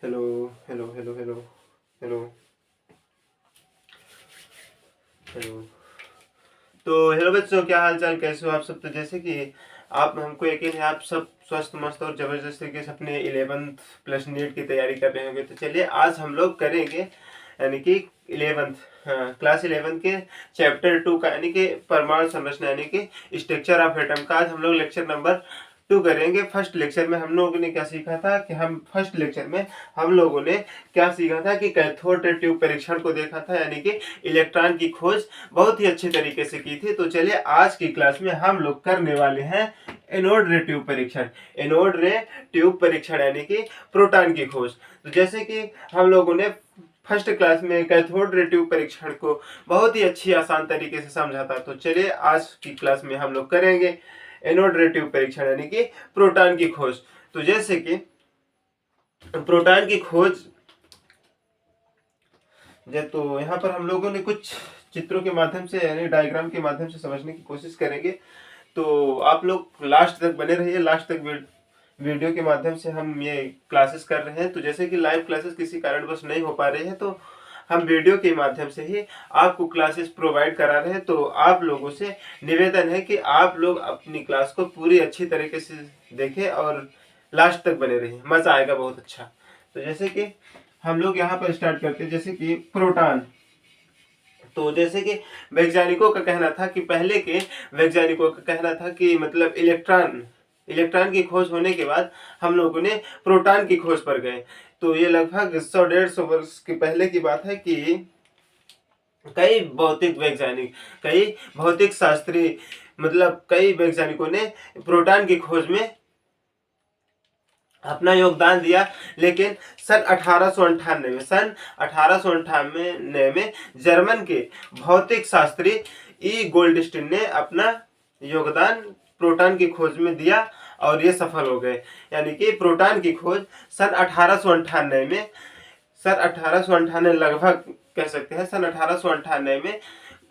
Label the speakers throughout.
Speaker 1: Hello hello hello hello hello hello. तो hello बच्चों, क्या हाल चाल, कैसे हो आप सब। तो जैसे कि आप हमको यकीन है आप सब स्वस्थ मस्त और जबरदस्त तरीके से अपने 11th प्लस नीट की तैयारी कर रहे होंगे। तो चलिए आज हम लोग करेंगे यानी कि 11th, हाँ क्लास 11 के चैप्टर 2 का यानी कि परमाणु संरचना यानी कि स्ट्रक्चर ऑफ एटम का आज हम लोग लेक्चर नंबर 2 करेंगे। फर्स्ट लेक्चर में हम लोगों ने क्या सीखा था कि फर्स्ट लेक्चर में हम लोगों ने क्या सीखा था कि कैथोड रे ट्यूब परीक्षण को देखा था यानी कि इलेक्ट्रॉन की खोज बहुत ही अच्छे तरीके से की थी। तो चलिए आज की क्लास में हम लोग करने वाले हैं एनोड रे ट्यूब परीक्षण। एनोड रे ट्यूब परीक्षण यानी कि प्रोटॉन की खोज। तो जैसे कि हम लोगों ने फर्स्ट क्लास में कैथोड रे ट्यूब परीक्षण को बहुत ही अच्छी आसान तरीके से समझा था। तो चलिए आज की क्लास में हम लोग करेंगे एनोड रे ट्यूब परीक्षण यानी कि प्रोटॉन की खोज। तो जैसे कि प्रोटॉन की खोज तो यहाँ पर हम लोगों ने कुछ चित्रों के माध्यम से यानी डायग्राम के माध्यम से समझने की कोशिश करेंगे। तो आप लोग लास्ट तक बने रहिए। लास्ट तक वीडियो के माध्यम से हम ये क्लासेस कर रहे हैं। तो जैसे कि लाइव क्लासेस किसी कारणवश नहीं हो पा रहे हैं तो हम वीडियो के माध्यम से ही आपको क्लासेस प्रोवाइड करा रहे हैं। तो आप लोगों से निवेदन है कि आप लोग अपनी क्लास को पूरी अच्छी तरीके से देखें और लास्ट तक बने रहिए, मजा आएगा बहुत अच्छा। तो जैसे कि हम लोग यहाँ पर स्टार्ट करते हैं जैसे कि प्रोटॉन। तो जैसे कि वैज्ञानिकों का कहना था कि पहले के वैज्ञानिकों का कहना था कि मतलब इलेक्ट्रॉन इलेक्ट्रॉन की खोज होने के बाद हम लोगों ने प्रोटॉन की खोज पर गए। तो ये लगभग 100-150 वर्ष के पहले की बात है कि कई भौतिक वैज्ञानिक, कई भौतिक शास्त्री, मतलब कई वैज्ञानिकों ने प्रोटॉन की खोज में अपना योगदान दिया। लेकिन सन 1898 में जर्मन के भौतिक शास्त्री ई गोल्डस्टीन ने अपना योगदान प्रोटॉन की खोज में दिया और ये सफल हो गए। यानी कि प्रोटॉन की खोज सन 1898 में, लगभग कह सकते हैं सन 1898 में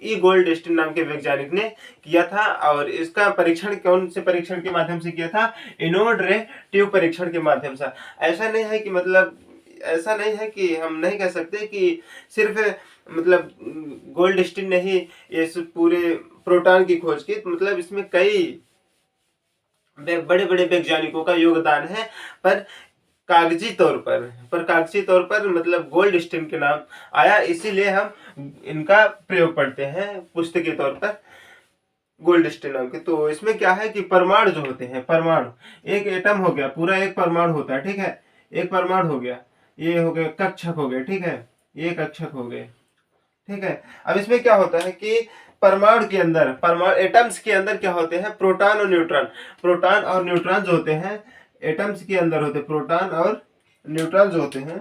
Speaker 1: ई गोल्डस्टीन नाम के वैज्ञानिक ने किया था। और इसका परीक्षण कौन से परीक्षण के माध्यम से किया था? एनोड रे ट्यूब परीक्षण के माध्यम से। ऐसा नहीं है कि मतलब ऐसा नहीं है कि हम नहीं कह सकते कि सिर्फ मतलब गोल्डस्टीन ने ही इस पूरे प्रोटॉन की खोज की। तो मतलब इसमें कई बड़े बड़े वैज्ञानिकों का योगदान है। पर कागजी तौर पर मतलब गोल्डस्टीन के नाम आया, इसीलिए हम इनका प्रयोग पढ़ते हैं पुस्तकीय तौर पर गोल्डस्टीन नाम के। तो इसमें क्या है कि परमाणु जो होते हैं, परमाणु एक एटम हो गया, पूरा एक परमाणु होता है, ठीक है। एक परमाणु हो गया, ये हो गया कक्षक हो गए, ठीक है, ये कक्षक हो गए, ठीक है। अब इसमें क्या होता है कि परमाणु के अंदर, परमाणु एटम्स के अंदर क्या होते हैं? प्रोटॉन और न्यूट्रॉन। प्रोटॉन और न्यूट्रॉन जो होते हैं एटम्स के अंदर होते हैं। प्रोटॉन और न्यूट्रॉन जो होते हैं,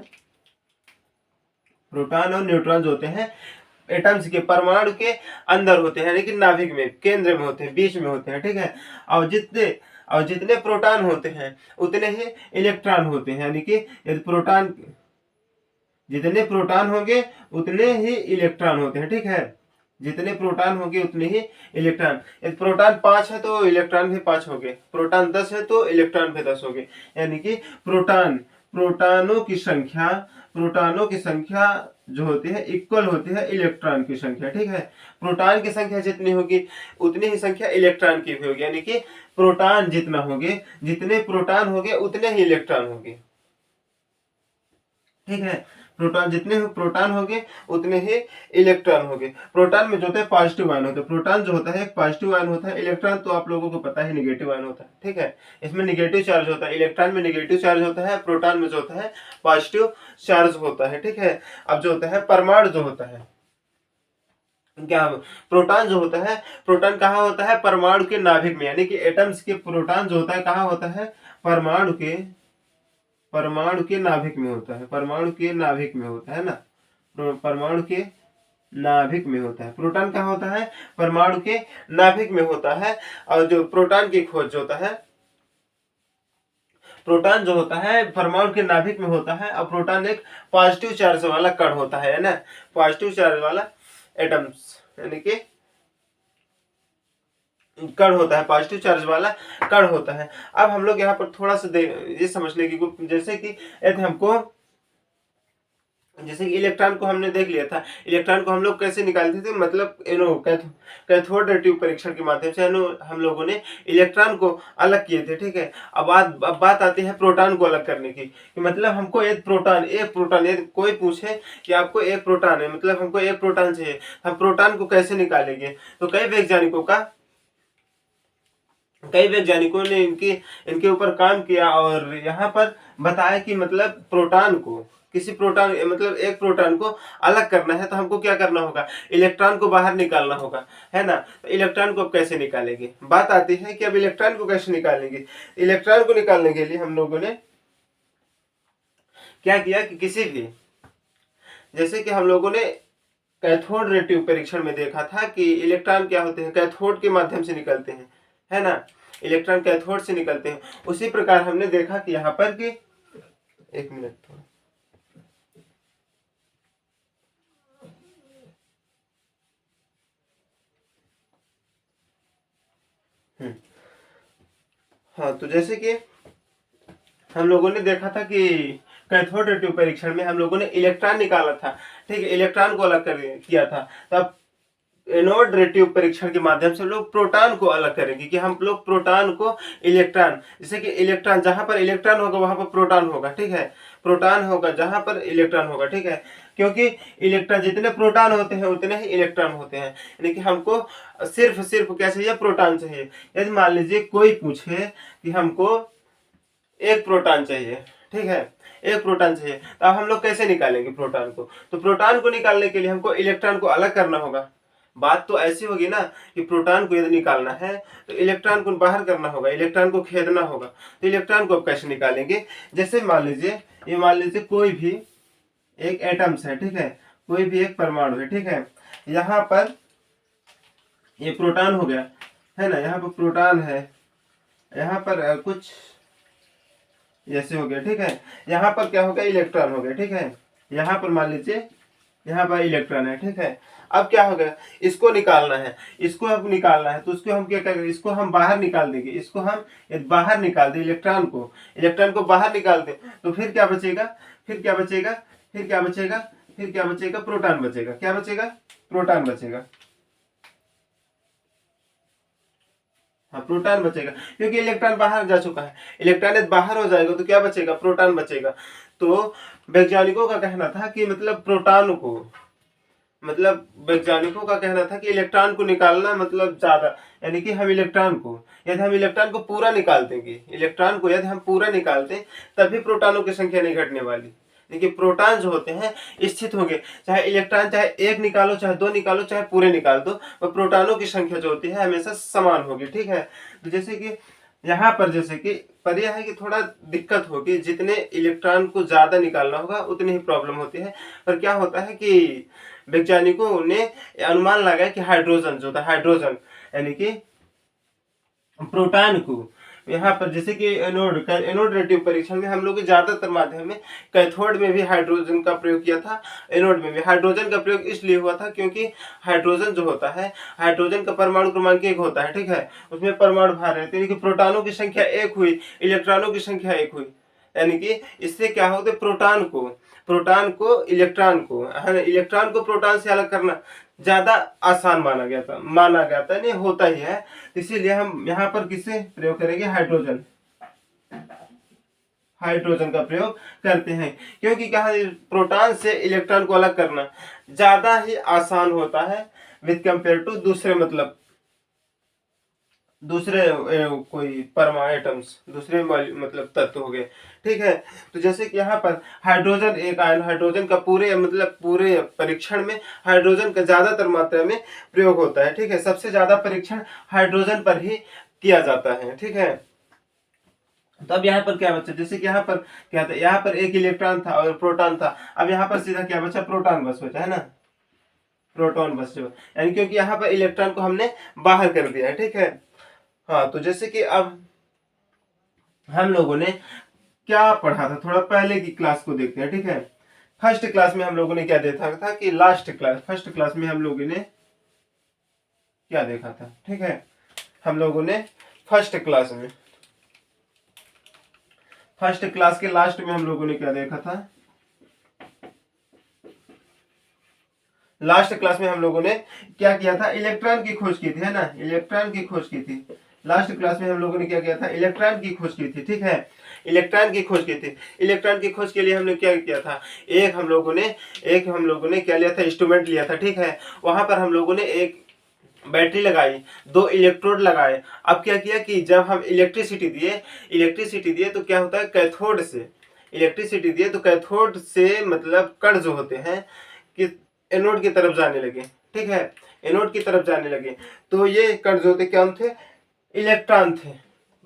Speaker 1: प्रोटॉन और न्यूट्रॉन जो होते हैं एटम्स के, परमाणु के अंदर होते हैं, लेकिन नाभिक में, केंद्र में होते हैं, बीच में होते हैं, ठीक है। और जितने प्रोटॉन होते हैं उतने ही इलेक्ट्रॉन होते हैं। यानी कि यदि प्रोटॉन, जितने प्रोटॉन होंगे उतने ही इलेक्ट्रॉन होते हैं, ठीक है। जितने प्रोटॉन होंगे उतने ही इलेक्ट्रॉन। यदि प्रोटॉन 5 है तो इलेक्ट्रॉन भी 5 हो गए, प्रोटॉन 10 है तो इलेक्ट्रॉन भी 10 हो गए। यानी कि प्रोटॉन प्रोटॉनों की संख्या जो होती है इक्वल होती है इलेक्ट्रॉन की संख्या, ठीक है। प्रोटॉन की संख्या जितनी होगी उतनी ही संख्या इलेक्ट्रॉन की भी होगी। यानी कि प्रोटॉन जितना होंगे, जितने प्रोटॉन होंगे उतने ही इलेक्ट्रॉन होंगे, ठीक है। प्रोटॉन जितने प्रोटॉन होंगे उतने ही इलेक्ट्रॉन होंगे। प्रोटॉन में जो होता है पॉजिटिव आयन होता है। प्रोटॉन जो होता है एक पॉजिटिव आयन होता है। इलेक्ट्रॉन तो आप लोगों को पता है निगेटिव आयन होता है, ठीक है। इसमें निगेटिव चार्ज होता है, इलेक्ट्रॉन में निगेटिव चार्ज होता है, प्रोटॉन में जो होता है पॉजिटिव चार्ज होता है, ठीक है। अब जो होता है परमाणु जो होता है क्या, प्रोटॉन जो होता है, प्रोटॉन कहाँ होता है? परमाणु के नाभिक में। यानी कि एटम्स के प्रोटॉन जो होता है कहाँ होता है? परमाणु के नाभिक में होता है, परमाणु के नाभिक में होता है ना, परमाणु के नाभिक में होता है। प्रोटॉन कहाँ होता है? परमाणु के नाभिक में होता है। और जो प्रोटॉन की खोज होता है, प्रोटॉन जो होता है परमाणु के नाभिक में होता है। और प्रोटॉन एक पॉजिटिव चार्ज वाला कण होता है ना, पॉजिटिव चार्ज वाला एटम्स यानी कि कण होता है, पॉजिटिव चार्ज वाला कण होता है। अब हम लोग यहाँ पर थोड़ा सा ये समझने की, जैसे कि यदि हमको जैसे कि इलेक्ट्रॉन को हमने देख लिया था, इलेक्ट्रॉन को हम लोग कैसे निकालते थे, मतलब कैथोड रे ट्यूब परीक्षण के माध्यम से हम लोगों ने इलेक्ट्रॉन को अलग किए थे। ठीक है, अब बात आती है प्रोटॉन को अलग करने की, कि मतलब हमको एक प्रोटॉन यदि कोई पूछे कि आपको एक प्रोटॉन है, मतलब हमको एक प्रोटॉन चाहिए, हम प्रोटॉन को कैसे निकालेंगे। तो कई वैज्ञानिकों ने इनके ऊपर काम किया और यहाँ पर बताया कि मतलब प्रोटॉन मतलब एक प्रोटॉन को अलग करना है तो हमको क्या करना होगा, इलेक्ट्रॉन को बाहर निकालना होगा, है ना। तो इलेक्ट्रॉन को अब कैसे निकालेंगे, बात आती है कि अब इलेक्ट्रॉन को कैसे निकालेंगे। इलेक्ट्रॉन को निकालने के लिए हम लोगों ने क्या किया कि जैसे कि हम लोगों ने कैथोड रे ट्यूब परीक्षण में देखा था कि इलेक्ट्रॉन क्या होते हैं, कैथोड के माध्यम से निकलते हैं, है ना। इलेक्ट्रॉन कैथोड से निकलते हैं। उसी प्रकार हमने देखा कि यहाँ पर कि एक मिनट थोड़ा हाँ, तो जैसे कि हम लोगों ने देखा था कि कैथोड रे ट्यूब परीक्षण में हम लोगों ने इलेक्ट्रॉन निकाला था। ठीक है, इलेक्ट्रॉन को अलग कर किया था। तब एनोड रे ट्यूब परीक्षण के माध्यम से लोग प्रोटॉन को अलग करेंगे, कि हम लोग प्रोटॉन को इलेक्ट्रॉन, जैसे कि इलेक्ट्रॉन जहां पर इलेक्ट्रॉन होगा वहां पर प्रोटॉन होगा। ठीक है, प्रोटॉन होगा जहां पर इलेक्ट्रॉन होगा। ठीक है, क्योंकि इलेक्ट्रॉन जितने प्रोटॉन होते हैं उतने ही इलेक्ट्रॉन होते हैं, यानी कि हमको सिर्फ क्या चाहिए, प्रोटॉन चाहिए। यदि मान लीजिए कोई पूछे कि हमको एक प्रोटॉन चाहिए, ठीक है, एक प्रोटॉन चाहिए, तो अब हम लोग कैसे निकालेंगे प्रोटॉन को। तो प्रोटॉन को निकालने के लिए हमको इलेक्ट्रॉन को अलग करना होगा। बात तो ऐसी होगी ना कि प्रोटॉन को यदि निकालना है तो इलेक्ट्रॉन को बाहर करना होगा, इलेक्ट्रॉन को खेदना होगा। तो इलेक्ट्रॉन को अब कैसे निकालेंगे, जैसे मान लीजिए कोई भी एक एटम्स है, ठीक है, कोई भी एक परमाणु है, ठीक है, यहाँ पर ये प्रोटॉन हो गया, है ना, यहाँ पर प्रोटॉन है, यहाँ पर कुछ जैसे हो गया। ठीक है, यहाँ पर क्या हो गया, इलेक्ट्रॉन हो गया। ठीक है, यहाँ पर मान लीजिए यहाँ पर इलेक्ट्रॉन है। ठीक है, अब क्या हो गया, इसको निकालना है, तो उसको हम क्या करेंगे, इसको हम बाहर निकाल देंगे, इसको हम बाहर निकाल दें, इलेक्ट्रॉन को बाहर निकाल दें, तो फिर क्या बचेगा, प्रोटॉन बचेगा। क्या बचेगा, प्रोटॉन बचेगा। हाँ, प्रोटॉन बचेगा, क्योंकि इलेक्ट्रॉन बाहर जा चुका है। इलेक्ट्रॉन यदि बाहर हो जाएगा तो क्या बचेगा, प्रोटॉन बचेगा। तो वैज्ञानिकों का कहना था कि वैज्ञानिकों का कहना था कि इलेक्ट्रॉन को निकालना मतलब ज्यादा, यानी कि यदि हम इलेक्ट्रॉन को पूरा निकाल देंगे, यदि हम पूरा निकाल दें, तभी प्रोटॉनों की संख्या नहीं घटने वाली। देखिए, प्रोटॉन जो होते हैं स्थित होंगे, चाहे इलेक्ट्रॉन चाहे एक निकालो, चाहे दो निकालो, चाहे पूरे निकाल दो, वह प्रोटॉनों की संख्या जो होती है हमेशा समान होगी। ठीक है, तो जैसे कि यहाँ पर पर यह है कि थोड़ा दिक्कत होगी, जितने इलेक्ट्रॉन को ज्यादा निकालना होगा उतनी ही प्रॉब्लम होती है। पर क्या होता है कि वैज्ञानिकों ने अनुमान लगाया कि हाइड्रोजन यानी कि प्रोटॉन को यहाँ पर, जैसे कि एनोड रे ट्यूब परीक्षण में हम लोग ज्यादातर माध्यम में कैथोड में भी हाइड्रोजन का प्रयोग किया था, एनोड में भी हाइड्रोजन का प्रयोग इसलिए हुआ था क्योंकि हाइड्रोजन जो होता है, हाइड्रोजन का परमाणु क्रमांक 1 होता है। ठीक है, उसमें परमाणु भार रहते हैं, प्रोटॉनों की संख्या 1 हुई, इलेक्ट्रॉनों की संख्या 1 हुई, यानी कि इससे क्या होता है, इलेक्ट्रॉन को प्रोटॉन से अलग करना ज्यादा आसान माना गया था, नहीं होता ही है। इसीलिए हम यहाँ पर किसे प्रयोग करेंगे, हाइड्रोजन का प्रयोग करते हैं, क्योंकि कहा प्रोटॉन से इलेक्ट्रॉन को अलग करना ज्यादा ही आसान होता है विद कंपेयर टू दूसरे कोई दूसरे मतलब तत्व हो गए। ठीक है, तो जैसे कि यहाँ पर हाइड्रोजन का पूरे परीक्षण में हाइड्रोजन का ज्यादातर मात्रा में प्रयोग होता है। ठीक है, सबसे ज्यादा परीक्षण हाइड्रोजन पर ही किया जाता है। ठीक है, तो अब यहाँ पर क्या बचा, जैसे कि यहाँ पर क्या था, यहाँ पर एक इलेक्ट्रॉन था और प्रोटॉन था, अब यहाँ पर सीधा क्या बचा, प्रोटॉन बस बचा, है ना, प्रोटॉन बस, यानी क्योंकि यहाँ पर इलेक्ट्रॉन को हमने बाहर कर दिया है। ठीक है, हाँ, तो जैसे कि अब हम लोगों ने क्या पढ़ा था, थोड़ा पहले की क्लास को देखते हैं। ठीक है, फर्स्ट क्लास में हम लोगों ने क्या देखा था कि फर्स्ट क्लास में हम लोगों ने क्या देखा था। ठीक है, हम लोगों ने फर्स्ट क्लास के लास्ट में हम लोगों ने क्या देखा था, लास्ट क्लास में हम लोगों ने क्या किया था, इलेक्ट्रॉन की खोज की थी, है ना, इलेक्ट्रॉन की खोज की थी। लास्ट क्लास में हम लोगों ने क्या किया था, इलेक्ट्रॉन की खोज की थी, ठीक है, इलेक्ट्रॉन की खोज की थी। इलेक्ट्रॉन की खोज के लिए हमने क्या किया था, एक हम लोगों ने क्या लिया था, इंस्ट्रूमेंट लिया था, ठीक है। वहां पर हम लोगों ने एक बैटरी लगाई, दो इलेक्ट्रोड लगाए। अब क्या किया कि जब हम इलेक्ट्रिसिटी दिए तो क्या होता है, कैथोड से इलेक्ट्रिसिटी दिए तो कैथोड से मतलब कण जो होते हैं कि एनोड की तरफ जाने लगे, ठीक है, एनोड की तरफ जाने लगे। तो ये कण जो थे क्या थे, इलेक्ट्रॉन थे।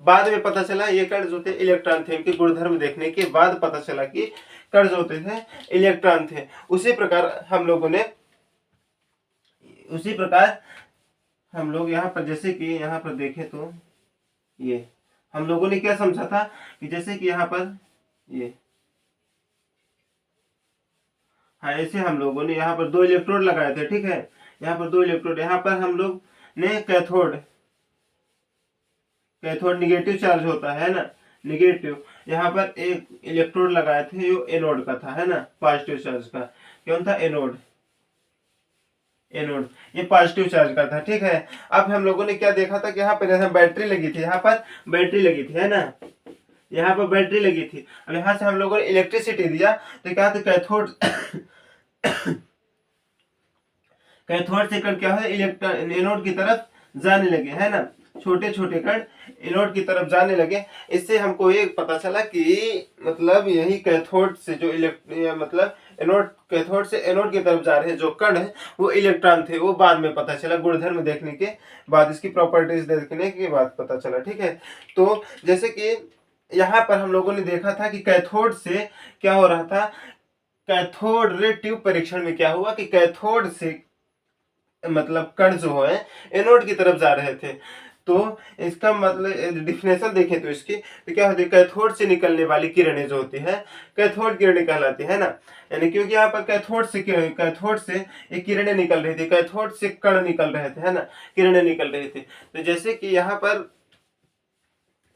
Speaker 1: बाद में पता चला ये कण जो थे इलेक्ट्रॉन थे, इनके गुणधर्म देखने के बाद पता चला कि कण जो होते थे इलेक्ट्रॉन थे। उसी प्रकार हम लोग यहाँ पर जैसे कि यहाँ पर देखें तो ये हम लोगों ने क्या समझा था कि जैसे कि यहाँ पर ये, हाँ, ऐसे हम लोगों ने यहाँ पर दो इलेक्ट्रोड लगाए थे, ठीक है, यहाँ पर दो इलेक्ट्रोड, यहाँ पर हम लोग ने कैथोड कैथोड निगेटिव चार्ज होता है ना, निगेटिव, यहाँ पर एक इलेक्ट्रोड लगाए थे जो एनोड का था, है ना, पॉजिटिव चार्ज का, कौन था, एनोड, एनोड ये पॉजिटिव चार्ज का था, ठीक है। अब हम लोगों ने क्या देखा था कि यहाँ पर जैसे बैटरी लगी थी, यहाँ पर बैटरी लगी थी, है ना, यहाँ पर बैटरी लगी थी। अब यहाँ से हम लोगों ने इलेक्ट्रिसिटी दिया तो क्या था, कैथोड कैथोड से कण क्या है, इलेक्ट्रॉन एनोड की तरफ जाने लगे, है ना, छोटे छोटे कण एनोड की तरफ जाने लगे। इससे हमको ये पता चला कि मतलब यही कैथोड से जो मतलब एनोड, कैथोड से एनोड की तरफ जा रहे हैं जो कण है वो इलेक्ट्रॉन थे। वो बाद में पता चला, गुणधर्म देखने के बाद, इसकी प्रॉपर्टीज देखने के बाद पता चला, ठीक है। तो जैसे कि यहाँ पर हम लोगों ने देखा था कि कैथोड से क्या हो रहा था, कैथोड रे ट्यूब परीक्षण में क्या हुआ कि कैथोड से मतलब कण जो है एनोड की तरफ जा रहे थे। तो इसका मतलब डिफिनेशन देखें तो इसकी तो क्या होती है, कैथोड से निकलने वाली किरणें जो होती है कैथोड किरणें कहलाती है ना, यानी क्योंकि यहाँ पर कैथोड से ये किरणें निकल रही थी, कैथोड से कण निकल रहे थे, है ना, किरणें निकल रही थी। तो जैसे कि यहाँ पर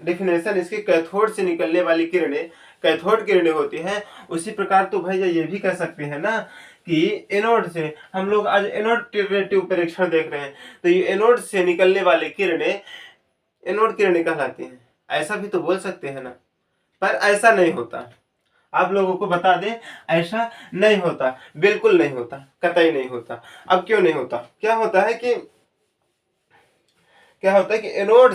Speaker 1: डिफिनेशन इसकी, कैथोड से निकलने वाली किरणें कैथोड किरणें होती हैं, उसी प्रकार तो भैया ये भी कह सकते हैं ना कि एनोड से, हम लोग आज एनोड ट्यूब परीक्षण देख रहे हैं, तो ये एनोड से निकलने वाली किरणें एनोड किरणें कहलाती हैं, ऐसा भी तो बोल सकते हैं ना। पर ऐसा नहीं होता, आप लोगों को बता दें, ऐसा नहीं होता, बिल्कुल नहीं होता, कतई नहीं होता। अब क्यों नहीं होता, क्या होता है कि एनोड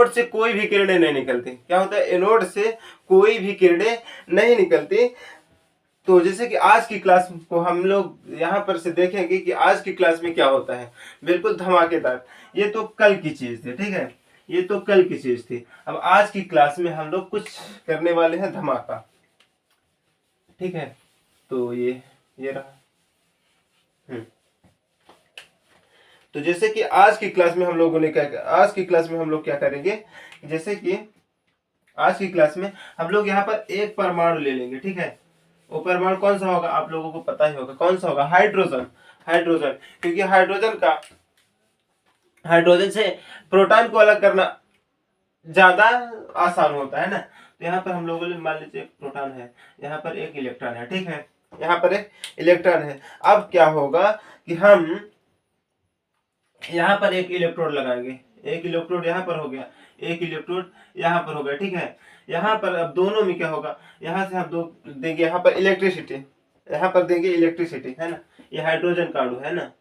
Speaker 1: से कोई भी किरणें नहीं निकलती। क्या होता है, एनोड से कोई भी किरणें नहीं निकलती। तो जैसे कि आज की क्लास को हम लोग यहाँ पर से देखेंगे कि आज की क्लास में क्या होता है, बिल्कुल धमाकेदार। ये तो कल की चीज थी, ठीक है, ये तो कल की चीज थी। अब आज की क्लास में हम लोग कुछ करने वाले हैं धमाका, ठीक है। तो ये रहा। तो जैसे कि आज की क्लास में हम लोगों ने आज की क्लास में हम लोग क्या करेंगे, जैसे कि आज की क्लास में हम लोग यहाँ पर एक परमाणु ले लेंगे, ठीक है। वो परमाणु कौन सा होगा, आप लोगों को पता ही होगा कौन सा होगा, हाइड्रोजन। हाइड्रोजन, क्योंकि हाइड्रोजन से प्रोटॉन को अलग करना ज्यादा आसान होता है ना। तो यहाँ पर हम लोगों ने मान लीजिए एक प्रोटॉन है, यहाँ पर एक इलेक्ट्रॉन है, ठीक है, यहाँ पर एक इलेक्ट्रॉन है। अब क्या होगा कि हम यहाँ पर एक इलेक्ट्रोड लगाएंगे, एक इलेक्ट्रोड यहाँ पर हो गया, एक इलेक्ट्रोड यहाँ पर हो गया, ठीक है। यहाँ पर अब दोनों में क्या होगा, यहाँ से हम दो देंगे, यहाँ पर इलेक्ट्रिसिटी, यहाँ पर देंगे इलेक्ट्रिसिटी, है ना, ये हाइड्रोजन का अणु है ना,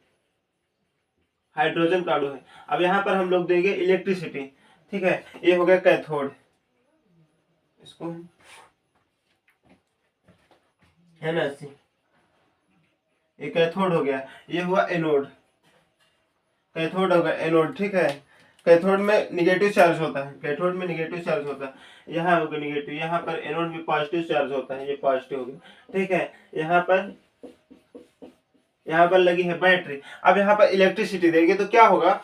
Speaker 1: हाइड्रोजन का अणु है। अब यहाँ पर हम लोग देंगे इलेक्ट्रिसिटी, ठीक है, ये हो गया कैथोड, इसको है ना, ये कैथोड हो गया, ये हुआ एनोड, कैथोड होगा एनोड, ठीक है। कैथोड में निगेटिव चार्ज होता है, कैथोड में निगेटिव चार्ज होता है, यहाँ होगा निगेटिव, यहाँ पर एनोड में पॉजिटिव चार्ज होता है, ये पॉजिटिव हो गया, ठीक है। यहाँ पर लगी है बैटरी। अब यहाँ पर इलेक्ट्रिसिटी देंगे तो क्या होगा,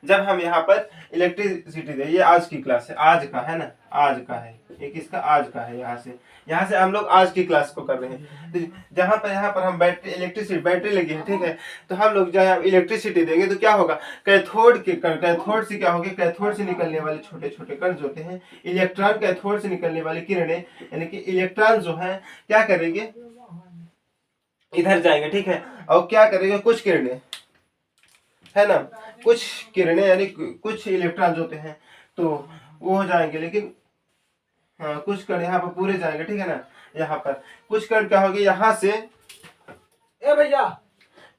Speaker 1: जब हम यहाँ पर इलेक्ट्रिसिटी दे, ये आज की क्लास है, आज का है ना, आज का है, ये किसका, आज का है। यहाँ से हम लोग आज की क्लास को कर रहे हैं। तो यहाँ पर हम बैटरी लगी है, ठीक है। तो हम लोग जब इलेक्ट्रिसिटी देंगे तो क्या होगा, कैथोड से क्या होगा, कैथोड से निकलने वाले छोटे छोटे कण जो होते हैं इलेक्ट्रॉन, कैथोड से निकलने वाली किरणें यानी कि इलेक्ट्रॉन जो है क्या करेंगे, इधर जाएंगे, ठीक है। और क्या करेंगे, कुछ किरणें, है ना, कुछ किरणें यानी कुछ इलेक्ट्रॉन जो होते हैं तो वो हो जाएंगे, लेकिन हाँ कुछ कण यहाँ पर पूरे जाएंगे, ठीक है ना। यहाँ पर कुछ कण क्या होगी, यहाँ से ए भैया,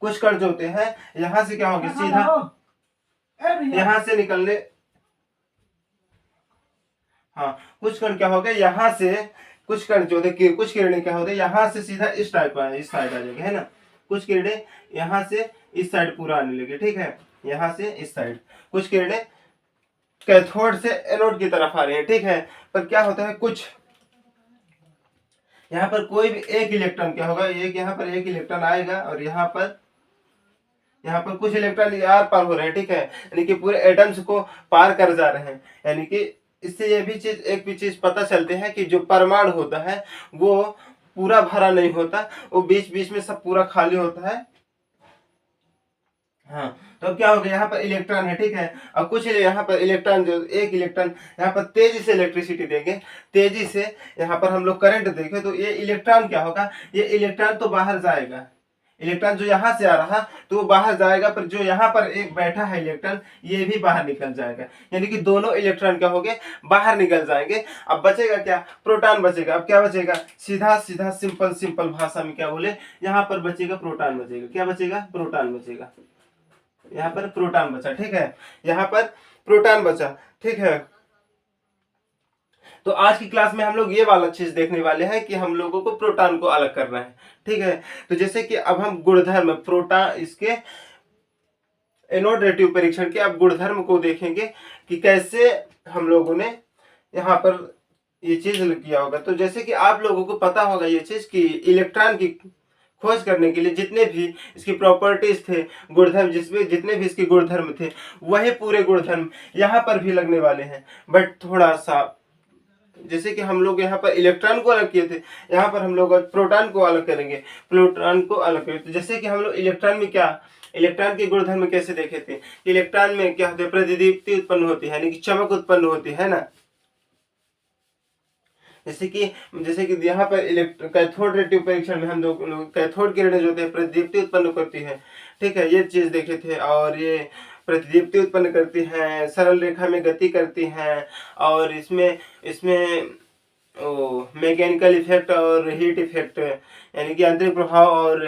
Speaker 1: कुछ कण जो होते हैं यहाँ से क्या होगी, सीधा यहाँ से निकलने, हाँ कुछ कण क्या हो गए यहाँ से, कुछ कण जो होते, कुछ किरणें क्या होते यहाँ से सीधा इस टाइप आ, इस साइड आ जाएंगे, है ना। कुछ किरणें यहाँ से इस साइड पूरा आने लगे, ठीक है, यहाँ से इस साइड। कुछ किरणें कैथोड से एनोड की तरफ आ रही है, ठीक है। पर क्या होता है, कुछ यहाँ पर कोई भी एक इलेक्ट्रॉन क्या होगा, एक यहाँ पर एक इलेक्ट्रॉन आएगा और यहाँ पर कुछ इलेक्ट्रॉन आर पार हो रहे हैं, ठीक है, यानी कि पूरे एटम्स को पार कर जा रहे हैं। यानी कि इससे ये भी चीज, एक भी चीज पता चलते हैं कि जो परमाणु होता है वो पूरा भरा नहीं होता, वो बीच बीच में सब पूरा खाली होता है। हाँ, तो अब क्या हो गया, यहाँ पर इलेक्ट्रॉन है, ठीक है, और कुछ यहाँ पर इलेक्ट्रॉन, जो एक इलेक्ट्रॉन यहाँ पर तेजी से इलेक्ट्रिसिटी देंगे, तेजी से यहाँ पर हम लोग करंट देखें तो ये इलेक्ट्रॉन क्या होगा, ये इलेक्ट्रॉन तो बाहर जाएगा, इलेक्ट्रॉन जो यहाँ से आ रहा तो वो बाहर जाएगा, पर जो यहाँ पर एक बैठा है इलेक्ट्रॉन ये भी बाहर निकल जाएगा, यानी कि दोनों इलेक्ट्रॉन क्या हो गए, बाहर निकल जाएंगे। अब बचेगा क्या, प्रोटॉन बचेगा। अब क्या बचेगा, सीधा सीधा सिंपल सिंपल भाषा में क्या बोले, यहाँ पर बचेगा प्रोटॉन बचेगा, क्या बचेगा, प्रोटॉन बचेगा। यहाँ पर प्रोटॉन बचा, ठीक है, यहाँ पर प्रोटॉन बचा, ठीक है। तो आज की क्लास में हम लोग ये वाला चीज देखने वाले हैं कि हम लोगों को प्रोटॉन को अलग करना है, ठीक है। तो जैसे कि अब हम गुणधर्म प्रोटॉन, इसके एनोड रेटिव परीक्षण के अब गुणधर्म को देखेंगे कि कैसे हम लोगों ने यहाँ पर ये चीज किया होगा। तो जैसे कि आप लोगों को पता होगा ये चीज कि इलेक्ट्रॉन की खोज करने के लिए जितने भी इसकी प्रॉपर्टीज थे, गुणधर्म, जिसमें जितने भी इसके गुणधर्म थे, वही पूरे गुणधर्म यहाँ पर भी लगने वाले हैं। बट थोड़ा सा, जैसे कि हम लोग यहाँ पर इलेक्ट्रॉन को अलग किए थे, यहाँ पर हम लोग प्रोटॉन को अलग करेंगे, प्रोटॉन को अलग करेंगे। तो जैसे कि हम लोग इलेक्ट्रॉन में क्या, इलेक्ट्रॉन के गुणधर्म कैसे देखे थे, इलेक्ट्रॉन में क्या होता है, प्रतिदीप्ति उत्पन्न होती है, यानी कि चमक उत्पन्न होती है ना। जैसे कि यहाँ पर कैथोड रेटिव परीक्षण में हम लोग कैथोड किरणें जो होते हैं प्रतिदीप्ति उत्पन्न करती है, ठीक है, ये चीज देखे थे। और ये प्रतिदीप्ति उत्पन्न करती हैं, सरल रेखा में गति करती हैं, और इसमें इसमें मैकेनिकल इफेक्ट और हीट इफेक्ट, यानी कि आंतरिक प्रभाव और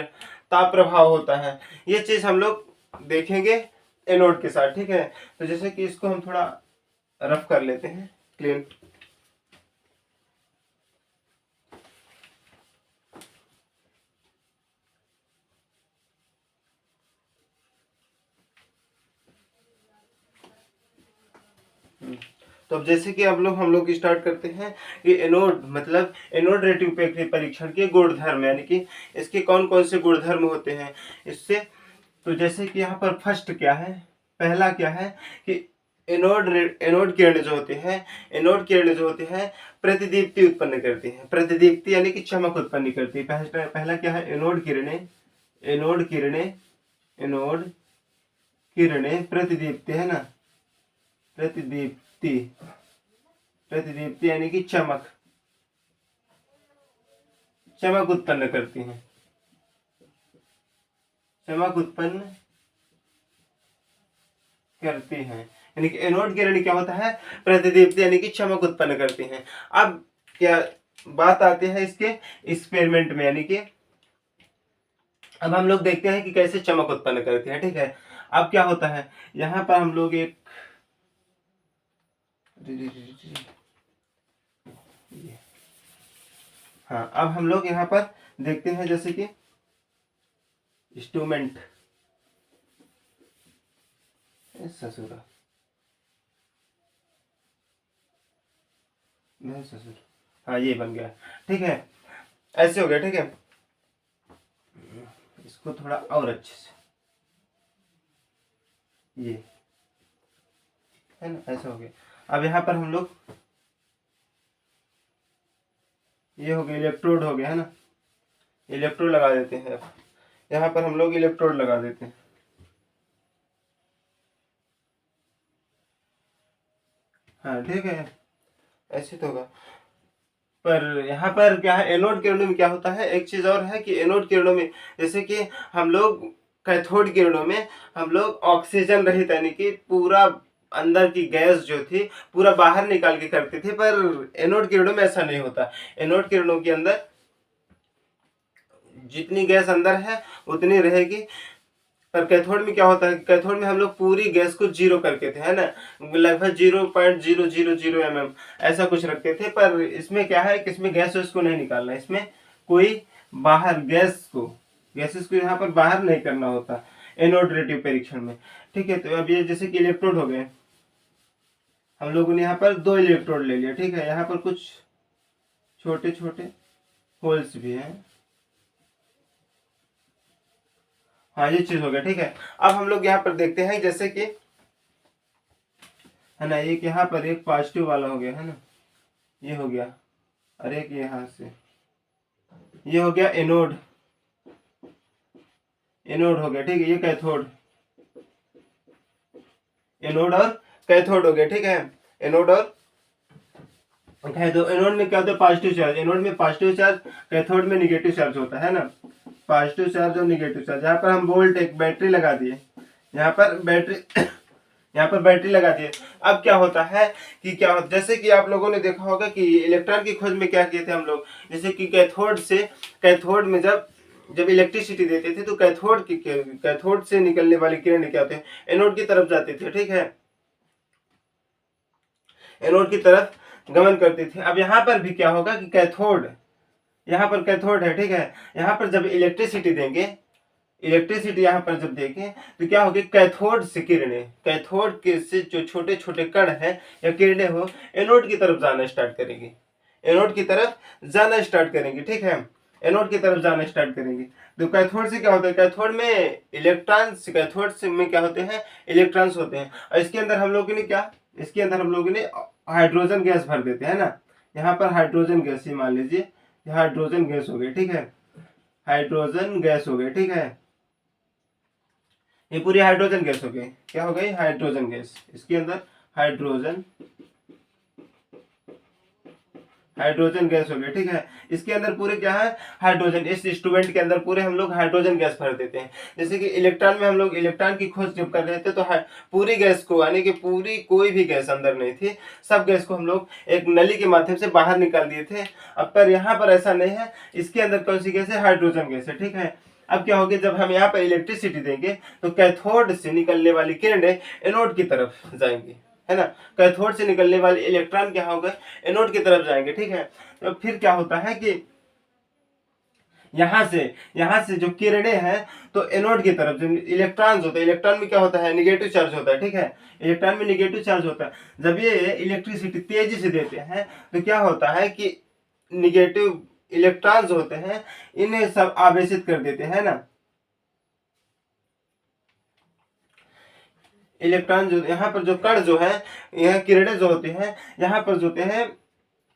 Speaker 1: ताप प्रभाव होता है। ये चीज हम लोग देखेंगे एनोड के साथ, ठीक है। तो जैसे कि इसको हम थोड़ा रफ कर लेते हैं, क्लीन। तो अब जैसे कि हम लोग स्टार्ट करते हैं कि एनोड मतलब एनोड रेटिव परीक्षण के गुणधर्म, यानी कि इसके कौन कौन से गुणधर्म होते हैं इससे। तो जैसे कि यहाँ पर फर्स्ट क्या है, पहला क्या है कि एनोड किरणें जो होते हैं, एनोड किरणें जो होते हैं प्रतिदीप्ति उत्पन्न करती हैं, प्रतिदीप्ति यानी कि चमक उत्पन्न करती है। पहला क्या है, एनोड किरणें, एनोड किरणें, एनोड किरणें प्रतिदीप्ति, है ना, प्रतिदीप्ति, प्रतिदीप्ति यानी कि चमक, चमक उत्पन्न करती हैं, चमक उत्पन्न करती हैं, यानी कि एनोड किरण क्या होता है, प्रतिदीप्ति यानी कि चमक उत्पन्न करती हैं। अब क्या बात आती है इसके एक्सपेरिमेंट में, यानी कि अब हम लोग देखते हैं कि कैसे चमक उत्पन्न करती है, ठीक है। अब क्या होता है, यहाँ पर हम लोग एक हाँ, अब हम लोग यहाँ पर देखते हैं जैसे कि इंस्ट्रूमेंट, ससुरा ससुर, हाँ ये बन गया, ठीक है, ऐसे हो गया, ठीक है। इसको थोड़ा और अच्छे से, ये है ना, ऐसा हो गया। अब यहाँ पर हम लोग, ये हो गया इलेक्ट्रोड हो गया, है ना, इलेक्ट्रोड लगा देते हैं। अब यहाँ पर हम लोग इलेक्ट्रोड लगा देते हैं, हाँ ठीक है, ऐसे तो होगा। पर यहाँ पर क्या है, एनोड किरणों में क्या होता है, एक चीज और है कि एनोड किरणों में जैसे कि हम लोग कैथोड किरणों में हम लोग ऑक्सीजन रहित यानी कि पूरा अंदर की गैस जो थी पूरा बाहर निकाल के करते थे, पर एनोड किरणों में ऐसा नहीं होता। एनोड किरणों के अंदर जितनी गैस अंदर है उतनी रहेगी। पर कैथोड में क्या होता है, कैथोड में हम लोग पूरी गैस को जीरो करके थे, है ना, लगभग 0.000 ऐसा कुछ रखते थे। पर इसमें क्या है कि इसमें गैस को नहीं निकालना, इसमें कोई बाहर गैसेस को यहाँ पर बाहर नहीं करना होता एनोड रेटिव परीक्षण में। ठीक है, तो अब ये जैसे कि इलेक्ट्रोड हो गए, हम लोगों ने यहाँ पर 2 इलेक्ट्रोड ले लिया। ठीक है, यहाँ पर कुछ छोटे छोटे होल्स भी हैं। हाँ, ये चीज हो गया। ठीक है, अब हम लोग यहाँ पर देखते हैं जैसे कि है ना, एक यहाँ पर एक पॉजिटिव वाला हो गया, है ना, ये हो गया, और एक यहाँ से ये हो गया एनोड, एनोड हो गया। ठीक है, ये कैथोड, एनोड और कैथोड हो गया। ठीक है, एनोड और कैथोड। एनोड में क्या होता है, पॉजिटिव चार्ज, एनोड में पॉजिटिव चार्ज, कैथोड में निगेटिव चार्ज होता है ना, पॉजिटिव चार्ज और निगेटिव चार्ज। यहाँ पर हम वोल्ट एक बैटरी लगा दिए, यहाँ पर बैटरी यहाँ पर बैटरी लगा दिए। अब क्या होता है कि क्या होता, जैसे कि आप लोगों ने देखा होगा कि इलेक्ट्रॉन की खोज में क्या किए थे हम लोग, जैसे कि कैथोड में जब जब इलेक्ट्रिसिटी देते थे तो कैथोड से निकलने वाली किरण क्या होते हैं, एनोड की तरफ जाते थे। ठीक है, एनोड की तरफ गमन करते थे। अब यहाँ पर भी क्या होगा कि कैथोड, यहाँ पर कैथोड है। ठीक है, यहाँ पर जब इलेक्ट्रिसिटी देंगे, इलेक्ट्रिसिटी यहाँ पर जब देखें तो क्या होगी, कैथोड से किरणें, कैथोड के से जो छोटे छोटे कण हैं या किरणें हो, एनोड की तरफ जाना स्टार्ट करेंगी, एनोड की तरफ जाना स्टार्ट करेंगी। ठीक है, एनोड की तरफ जाना स्टार्ट करेंगी। तो कैथोड से क्या होता है, कैथोड में इलेक्ट्रॉन्स, कैथोड से में क्या होते हैं, इलेक्ट्रॉन्स होते हैं। और इसके अंदर हम लोगों ने क्या, इसके अंदर हम लोगों ने हाइड्रोजन गैस भर देते हैं ना, यहाँ पर हाइड्रोजन गैस ही मान लीजिए, हाइड्रोजन गैस हो गई। ठीक है, हाइड्रोजन गैस हो गई। ठीक है, ये पूरी हाइड्रोजन गैस हो गई, क्या हो गई, हाइड्रोजन गैस। इसके अंदर हाइड्रोजन हाइड्रोजन गैस हो गई। ठीक है, इसके अंदर पूरे क्या है, हाइड्रोजन। इस इंस्ट्रूमेंट के अंदर पूरे हम लोग हाइड्रोजन गैस भर देते हैं। जैसे कि इलेक्ट्रॉन में हम लोग इलेक्ट्रॉन की खोज जब कर रहे थे तो पूरी गैस को, यानी कि पूरी कोई भी गैस अंदर नहीं थी, सब गैस को हम लोग एक नली के माध्यम से बाहर निकाल दिए थे। अब पर यहाँ पर ऐसा नहीं है, इसके अंदर कौन सी गैस है, हाइड्रोजन गैस है। ठीक है, अब क्या होगी, जब हम यहाँ पर इलेक्ट्रिसिटी देंगे तो कैथोड से निकलने वाली किरणें एनोड की तरफ जाएंगी, है ना, कैथोड से निकलने वाले इलेक्ट्रॉन क्या होगा, एनोड की तरफ जाएंगे। ठीक है, तो फिर क्या होता है कि यहाँ से जो किरणें हैं तो एनोड की तरफ जो इलेक्ट्रॉन्स होते हैं, इलेक्ट्रॉन में क्या होता है, निगेटिव चार्ज होता है। ठीक है, इलेक्ट्रॉन में निगेटिव चार्ज होता है। जब ये इलेक्ट्रिसिटी तेजी से देते हैं तो क्या होता है कि निगेटिव इलेक्ट्रॉन्स होते हैं, इन्हें सब आवेशित कर देते हैं ना, इलेक्ट्रॉन जो यहाँ पर जो कण जो है, यह किरणें जो होती हैं यहाँ पर जो होते हैं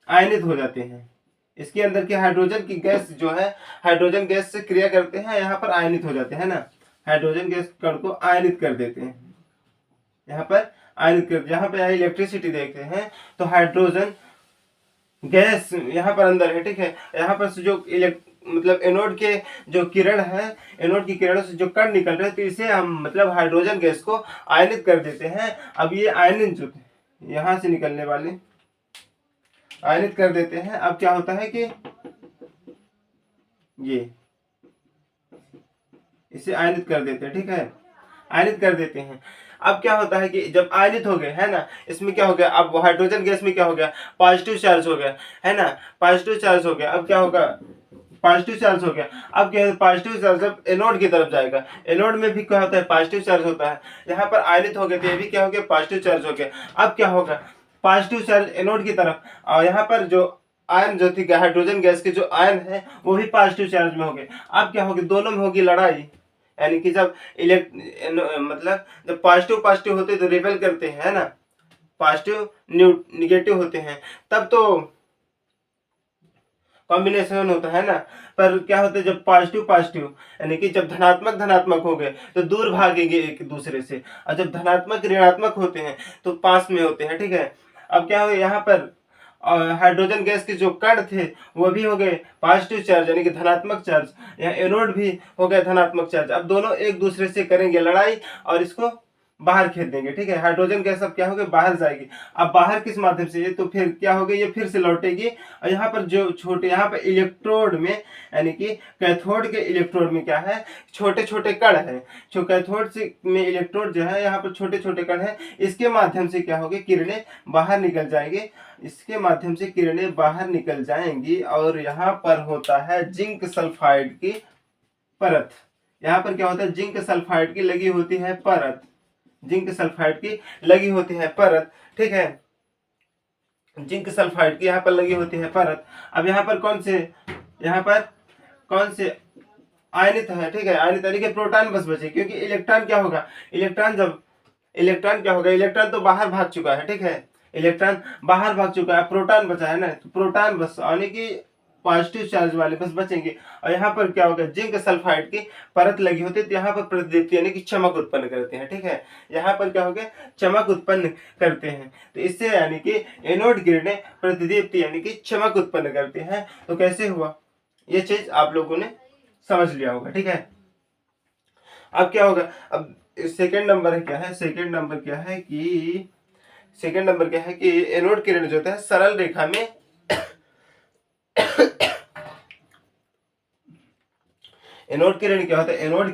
Speaker 1: आयनित हो जाते हैं। इसके अंदर की हाइड्रोजन की गैस जो है, हाइड्रोजन गैस से क्रिया करते हैं, यहाँ पर आयनित हो जाते हैं ना, हाइड्रोजन गैस कण को आयनित कर देते हैं, यहाँ पर आयनित कर, यहाँ पे इलेक्ट्रिसिटी देखते हैं तो हाइड्रोजन गैस यहाँ पर अंदर है। ठीक है, यहाँ पर से जो मतलब एनोड के जो किरण है, एनोड की किरणों से जो कण निकल रहे हैं तो इसे हम मतलब हाइड्रोजन गैस को आयनित कर देते हैं। अब ये आयनित जो यहाँ से निकलने वाले आयनित कर देते हैं। अब क्या होता है कि ये इसे आयनित कर देते हैं। ठीक है, आयनित कर देते हैं। अब क्या होता है कि जब आयनित हो गए, है ना, इसमें क्या हो गया, अब हाइड्रोजन गैस में क्या हो गया, पॉजिटिव चार्ज हो गया, है ना, पॉजिटिव चार्ज हो गया। अब क्या होगा, पॉजिटिव चार्ज हो गया। अब क्या है, पॉजिटिव चार्ज जब एनोड की तरफ जाएगा, एनोड में भी क्या होता है, पॉजिटिव चार्ज होता है। यहाँ पर आयनित हो गए थे, ये भी क्या हो गया, पॉजिटिव चार्ज हो गया। अब क्या होगा, पॉजिटिव चार्ज एनोड की तरफ, और यहाँ पर जो आयन जो थी हाइड्रोजन गैस के जो आयन है वो भी पॉजिटिव चार्ज में हो गए। अब क्या होगी, दोनों में होगी लड़ाई, यानी कि जब मतलब जब पॉजिटिव पॉजिटिव होते तो रिपेल करते हैं, है ना, पॉजिटिव निगेटिव होते हैं, तब तो कॉम्बिनेशन होता है ना। पर क्या होता है, जब पॉजिटिव पॉजिटिव यानी कि जब धनात्मक धनात्मक हो गए तो दूर भागेंगे एक दूसरे से, और जब धनात्मक ऋणात्मक होते हैं तो पास में होते हैं। ठीक है, अब क्या हो यहाँ पर और हाइड्रोजन गैस के जो कण थे वो भी हो गए पॉजिटिव चार्ज यानी कि धनात्मक चार्ज, यहाँ एनोड भी हो गया धनात्मक चार्ज। अब दोनों एक दूसरे से करेंगे लड़ाई और इसको बाहर खेल देंगे, ठीक है। हाइड्रोजन गैस अब क्या होगी, बाहर जाएगी। अब बाहर किस माध्यम से, ये तो फिर क्या होगी, ये फिर से लौटेगी और यहाँ पर जो छोटे, यहाँ पर इलेक्ट्रोड में यानी कि कैथोड के इलेक्ट्रोड में क्या है, छोटे छोटे कण है। जो कैथोड से में इलेक्ट्रोड जो है यहाँ पर छोटे छोटे कण है, इसके माध्यम से क्या होगी, किरणें बाहर निकल जाएंगी, इसके माध्यम से किरणें बाहर निकल जाएंगी और यहाँ पर होता है जिंक सल्फाइड की परत। यहाँ पर क्या होता है, जिंक सल्फाइड की लगी होती है परत, जिंक सल्फाइड की लगी होती है परत, ठीक है। जिंक सल्फाइड की यहाँ पर लगी होती है परत। अब यहाँ पर कौन से, यहाँ पर कौन से आयनित है, ठीक है, आयनित यानी कि प्रोटॉन बस बचे, क्योंकि इलेक्ट्रॉन क्या होगा, इलेक्ट्रॉन क्या होगा, इलेक्ट्रॉन तो बाहर भाग चुका है, ठीक है, इलेक्ट्रॉन बाहर भाग चुका है, प्रोटॉन बचा है ना, तो प्रोटॉन बस यानी कि पॉजिटिव चार्ज वाले बस बचेंगे। और यहाँ पर क्या होगा, जिंक सल्फाइड की परत लगी होती है, तो यहाँ पर प्रतिदीप्ति यानी कि चमक उत्पन्न करते हैं, ठीक है, यहाँ पर क्या हो गया, चमक उत्पन्न करते हैं। तो इससे यानी कि एनोड किरणें प्रतिदीप्ति यानी कि चमक उत्पन्न करते हैं। तो कैसे हुआ, ये चीज आप लोगों ने समझ लिया होगा, ठीक है। अब क्या होगा, अब सेकंड नंबर है क्या है, सेकंड नंबर क्या है कि एनोड किरण जो होता है सरल रेखा में एनोड किरण क्या होता है, एनोड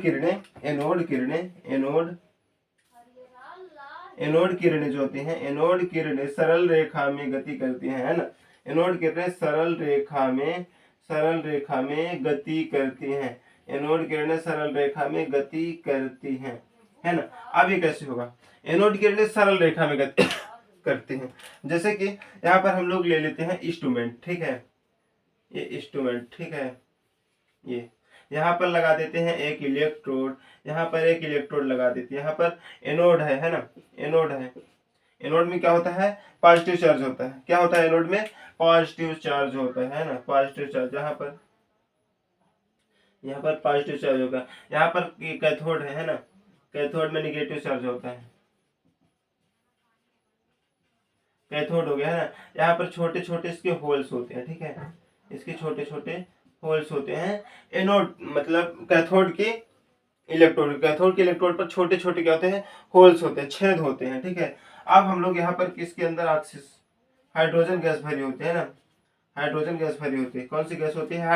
Speaker 1: किरणें जो होती हैं, एनोड किरणें सरल रेखा में गति करती हैं, है ना। एनोड किरणें सरल रेखा में गति करती हैं, एनोड किरणें सरल रेखा में गति करती हैं, है ना। अब ये कैसे होगा, एनोड किरणें सरल रेखा में गति करती हैं। जैसे कि यहाँ पर हम लोग ले लेते हैं इंस्ट्रूमेंट, ठीक है, ये इंस्ट्रूमेंट, ठीक है, ये यहाँ पर लगा देते हैं एक इलेक्ट्रोड, यहाँ पर एक इलेक्ट्रोड लगा देते हैं, यहाँ पर एनोड है ना, एनोड है, एनोड में क्या होता है, पॉजिटिव चार्ज होता है, क्या होता है एनोड में, पॉजिटिव चार्ज होता है ना, पॉजिटिव चार्ज, यहाँ पर पॉजिटिव चार्ज होगा। यहाँ पर कैथोड है ना, कैथोड में निगेटिव चार्ज होता है, कैथोड हो गया है ना। यहाँ पर छोटे छोटे इसके होल्स होते हैं, ठीक है, इसके छोटे छोटे होल्स होते हैं। एनोड मतलब कैथोड के इलेक्ट्रोड पर छोटे छोटे क्या होते हैं, होल्स होते हैं, छेद होते हैं, ठीक है। अब हम लोग यहाँ पर किसके अंदर हाइड्रोजन गैस भरी होती है ना, हाइड्रोजन गैस भरी होती है, कौन सी गैस होती है,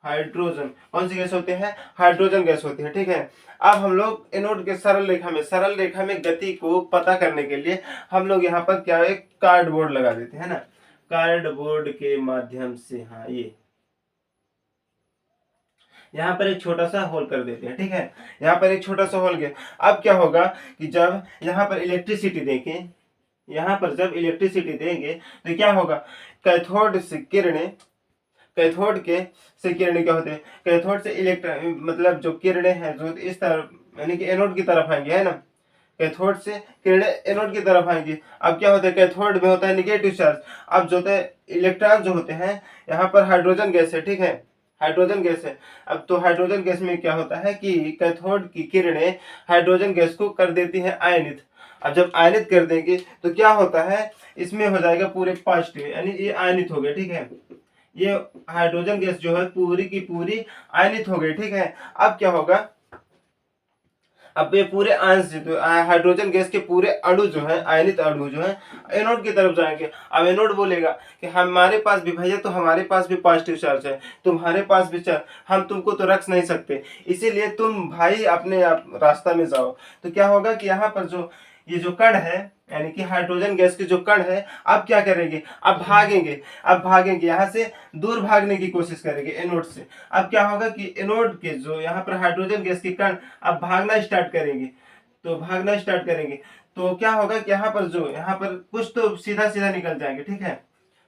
Speaker 1: हाइड्रोजन कौन सी गैस होती है, हाइड्रोजन गैस होती है, ठीक है। अब हम लोग एनोड के सरल रेखा में गति को पता करने के लिए हम लोग यहाँ पर क्या है, कार्डबोर्ड लगा देते हैं ना, कार्डबोर्ड के माध्यम से, हाँ, ये यहाँ पर एक छोटा सा होल कर देते हैं, ठीक है, यहाँ पर एक छोटा सा होल गया। अब क्या होगा कि जब यहाँ पर इलेक्ट्रिसिटी देंगे, यहाँ पर जब इलेक्ट्रिसिटी देंगे तो क्या होगा, कैथोड से किरणें क्या होते हैं, कैथोड से इलेक्ट्रॉन मतलब जो किरणें हैं जो इस तरफ यानी कि एनोड की तरफ आएंगे, है ना, कैथोड से किरणें एनोड की तरफ आएंगी। अब क्या होता है, कैथोड में होता है निगेटिव चार्ज। अब जो होता है इलेक्ट्रॉन जो होते हैं, यहाँ पर हाइड्रोजन गैस है, ठीक है, हाइड्रोजन गैस है। अब तो हाइड्रोजन गैस में क्या होता है कि कैथोड की किरणें हाइड्रोजन गैस को कर देती है आयनित। अब जब आयनित कर देंगे तो क्या होता है, इसमें हो जाएगा पूरे पॉजिटिव यानी ये आयनित हो गए, ठीक है, ये हाइड्रोजन गैस जो है पूरी की पूरी आयनित हो गई, ठीक है। अब क्या होगा, अब ये पूरे अंश जो हाइड्रोजन गैस के पूरे अणु जो है, आयनित अणु जो है एनोड की तरफ जाएंगे। अब एनोड बोलेगा कि हमारे पास भी भैया, तो हमारे पास भी पॉजिटिव चार्ज है, तुम्हारे पास भी चार्ज, हम तुमको तो रख नहीं सकते, इसीलिए तुम भाई अपने रास्ता में जाओ। तो क्या होगा कि यहाँ पर जो ये जो कण है यानी कि हाइड्रोजन गैस के जो कण है, अब क्या करेंगे, अब भागेंगे यहाँ से दूर भागने की कोशिश करेंगे एनोड से। अब क्या होगा कि एनोड के जो यहाँ पर हाइड्रोजन गैस के कण अब भागना स्टार्ट करेंगे, तो क्या होगा कि यहाँ पर कुछ तो सीधा सीधा निकल जाएंगे, ठीक है,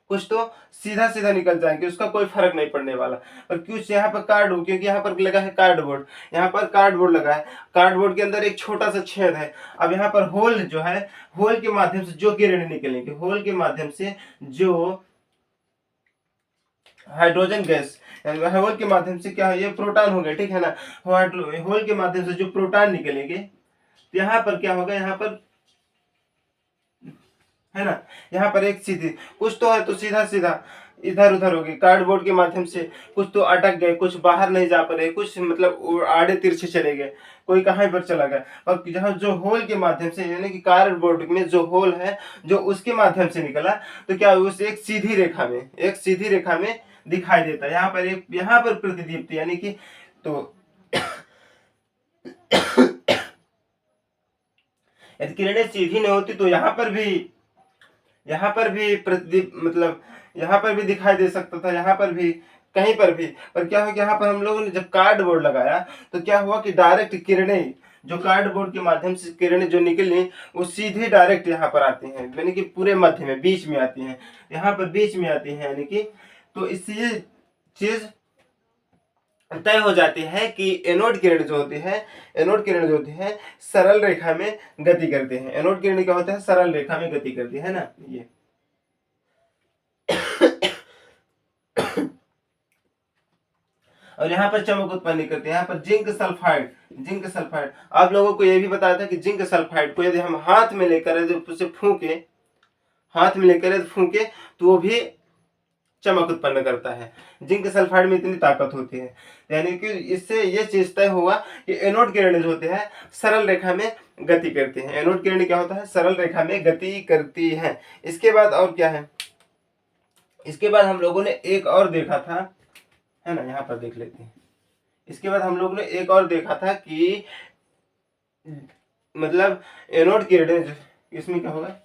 Speaker 1: कुछ तो सीधा सीधा निकल जाएंगे, उसका कोई फर्क नहीं पड़ने वाला। और कुछ यहाँ पर क्योंकि यहाँ पर लगा है कार्डबोर्ड, यहाँ पर कार्डबोर्ड लगा है, कार्डबोर्ड के अंदर एक छोटा सा छेद है। अब यहाँ पर होल जो है, होल के माध्यम से जो किरणें निकलेंगे, होल के माध्यम से जो हाइड्रोजन गैस, होल के माध्यम से क्या है, ये प्रोटॉन हो गए, ठीक है ना, होल के माध्यम से जो प्रोटॉन निकलेंगे, यहाँ पर क्या होगा, यहाँ पर है ना। यहाँ पर एक सीधी, कुछ तो है तो सीधा सीधा इधर उधर हो गए कार्डबोर्ड के माध्यम से, कुछ तो अटक गए, कुछ बाहर नहीं जा पा रहे, कुछ मतलब आड़े तिरछे चले गए, कोई कहाँ पर चला गया। और जहाँ जो होल के माध्यम से, यानी कि कार्डबोर्ड में जो होल है जो उसके माध्यम से निकला, तो क्या उस एक सीधी रेखा में, एक सीधी रेखा में दिखाई देता है। यहाँ पर एक, यहाँ पर प्रतिदीप्ति यानी कि, तो यदि किरणें सीधी नहीं होती तो यहाँ पर भी प्रतिदीप मतलब यहाँ पर भी दिखाई दे सकता था, यहाँ पर भी, कहीं पर भी। पर क्या हुआ कि यहाँ पर हम लोगों ने जब कार्डबोर्ड लगाया तो क्या हुआ कि डायरेक्ट किरणें, जो कार्डबोर्ड के माध्यम से किरणें जो निकली वो सीधे डायरेक्ट यहाँ पर आती हैं, यानी कि पूरे मध्य में बीच में आती हैं, यहाँ पर बीच में आती हैं, यानी कि, तो इससे ये चीज तय हो जाती है कि एनोड किरण जो होती है, एनोड किरण जो होती है सरल रेखा में गति करते हैं। एनोड किरण क्या होता है, सरल रेखा में गति करती है ना ये। और यहाँ पर चमक उत्पन्न करते हैं। यहाँ पर जिंक सल्फाइड, जिंक सल्फाइड, आप लोगों को यह भी बताया था कि जिंक सल्फाइड को यदि हम हाथ में लेकर यदि उसे फूके, हाथ में लेकर यदि फूके तो वो भी चमक उत्पन्न करता है। जिंक सल्फाइड में इतनी ताकत होती है, यानी कि इससे ये चीज तय हुआ कि एनोड किरण जो होते हैं सरल रेखा में गति करती हैं। एनोड किरण क्या होता है, सरल रेखा में गति करती है। इसके बाद और क्या है, इसके बाद हम लोगों ने एक और देखा था, है ना, यहाँ पर देख लेते हैं। इसके बाद हम लोगों ने एक और देखा था कि मतलब एनोड किरण, इसमें क्या होगा,